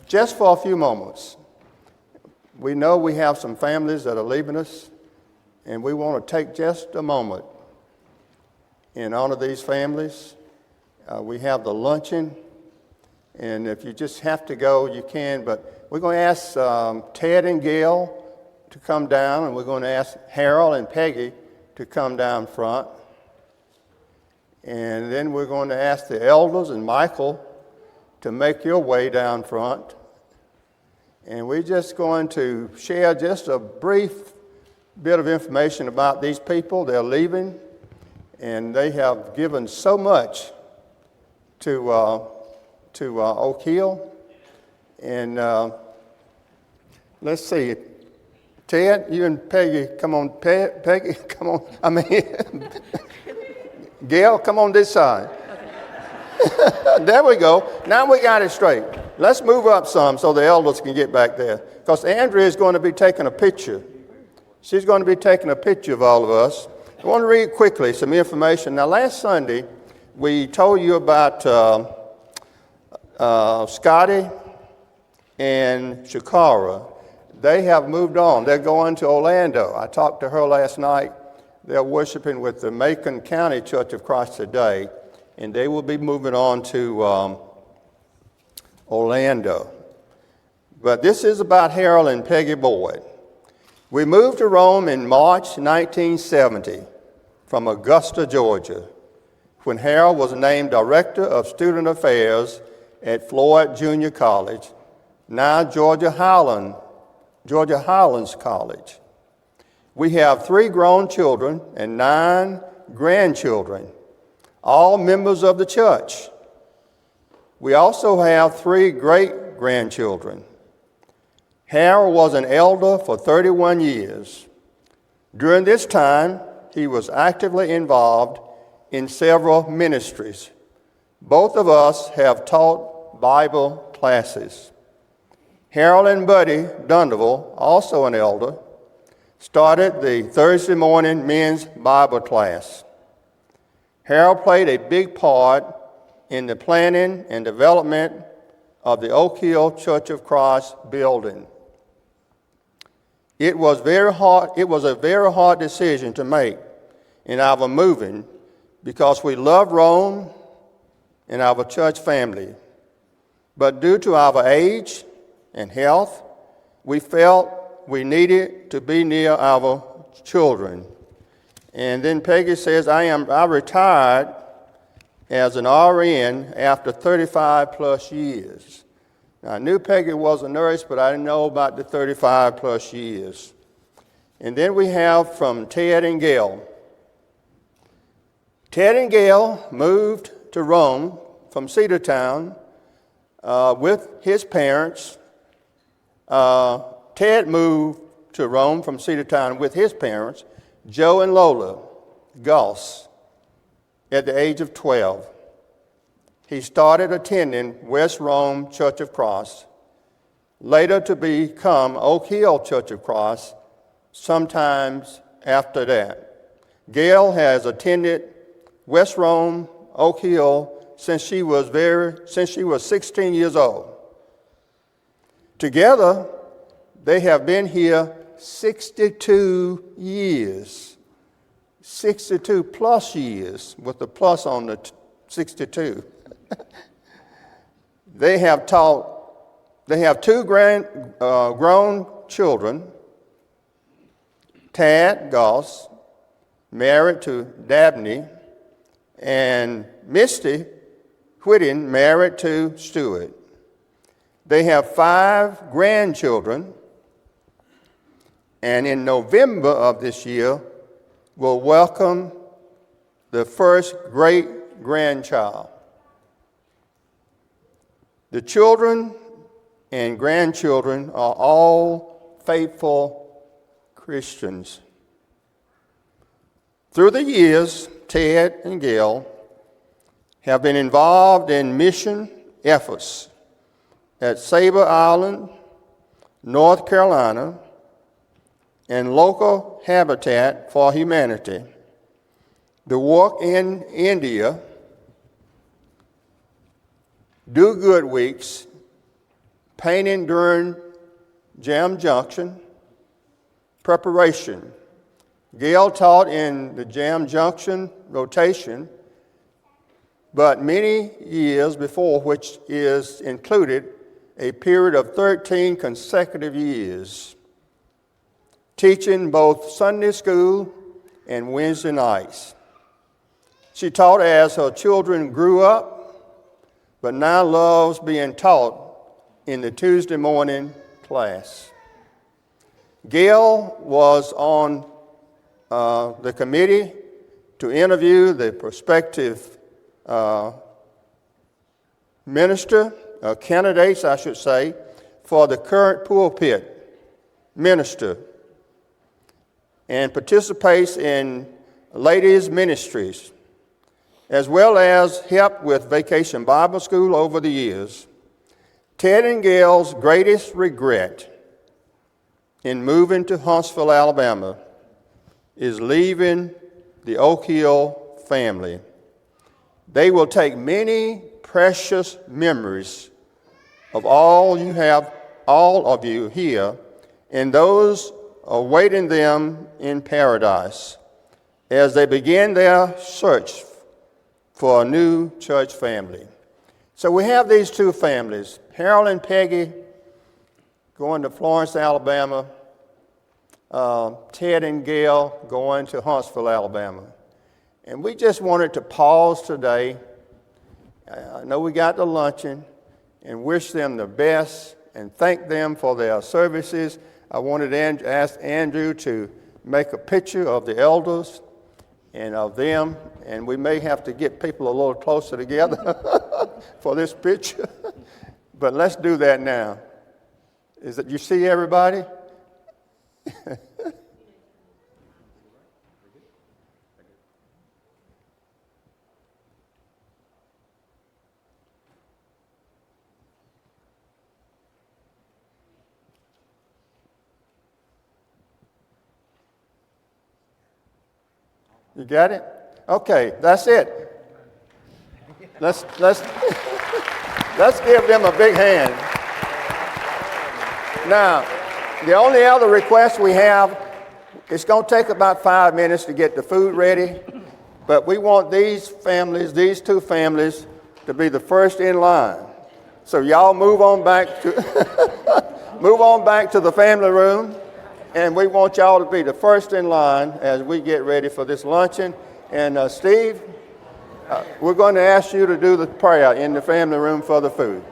just for a few moments. We know we have some families that are leaving us, and we want to take just a moment in honor of these families. We have the luncheon, and if you just have to go, you can, but we're going to ask Ted and Gail to come down, and we're going to ask Harold and Peggy to come down front. And then we're going to ask the elders and Michael to make your way down front. And we're just going to share just a brief bit of information about these people. They're leaving, and they have given so much to Oak Hill. And let's see, Ted, you and Peggy, come on. Peggy, come on. Gail, come on this side. There we go. Now we got it straight. Let's move up some so the elders can get back there. Because Andrea is going to be taking a picture. She's going to be taking a picture of all of us. I want to read quickly some information. Now, last Sunday, we told you about Scotty and Shakara. They have moved on. They're going to Orlando. I talked to her last night. They're worshiping with the Macon County Church of Christ today, and they will be moving on to Orlando. But this is about Harold and Peggy Boyd. We moved to Rome in March 1970 from Augusta, Georgia, when Harold was named Director of Student Affairs at Floyd Junior College, now Georgia Highlands College. We have 3 grown children and 9 grandchildren, all members of the church. We also have 3 great-grandchildren. Harold was an elder for 31 years. During this time, he was actively involved in several ministries. Both of us have taught Bible classes. Harold and Buddy Dunderville, also an elder, started the Thursday morning men's Bible class. Harold played a big part in the planning and development of the Oak Hill Church of Christ building. It was a very hard decision to make in our moving because we love Rome and our church family. But due to our age and health, we felt we needed to be near our children. And then Peggy says, I retired as an RN after 35 plus years. Now, I knew Peggy was a nurse, but I didn't know about the 35 plus years. And then we have from Ted and Gail. Ted and Gail moved to Rome from Cedartown with his parents. Ted moved to Rome from Cedartown with his parents, Joe and Lola Goss, at the age of 12. He started attending West Rome Church of Christ, later to become Oak Hill Church of Christ sometimes after that. Gail has attended West Rome, Oak Hill, since she was 16 years old. Together, they have been here 62 years. 62 plus years, with the plus on the 62. They have 2 grown children. Tad Goss, married to Dabney, and Misty Whitting, married to Stewart. They have 5 grandchildren, and in November of this year, will welcome the first great-grandchild. The children and grandchildren are all faithful Christians. Through the years, Ted and Gail have been involved in mission efforts at Sabre Island, North Carolina, and local Habitat for Humanity, the work in India, Do Good Weeks, painting during Jam Junction, preparation. Gail taught in the Jam Junction rotation, but many years before, which is included a period of 13 consecutive years, teaching both Sunday school and Wednesday nights. She taught as her children grew up, but now loves being taught in the Tuesday morning class. Gail was on the committee to interview the prospective candidates, I should say, for the current pulpit minister, and participates in ladies' ministries, as well as helped with Vacation Bible School over the years. Ted and Gail's greatest regret in moving to Huntsville, Alabama, is leaving the Oak Hill family. They will take many precious memories of all of you here, and those awaiting them in paradise as they begin their search for a new church family. So we have these two families, Harold and Peggy going to Florence, Alabama, Ted and Gail going to Huntsville, Alabama. And we just wanted to pause today. I know we got the luncheon, and wish them the best and thank them for their services. I wanted to ask Andrew to make a picture of the elders and of them, and we may have to get people a little closer together for this picture. But let's do that now. Is that you see everybody? You got it? Okay, that's it. Let's give them a big hand. Now, the only other request we have, it's going to take about 5 minutes to get the food ready, but we want these two families, to be the first in line. So y'all move on back to the family room, and we want y'all to be the first in line as we get ready for this luncheon. And Steve, we're going to ask you to do the prayer in the family room for the food.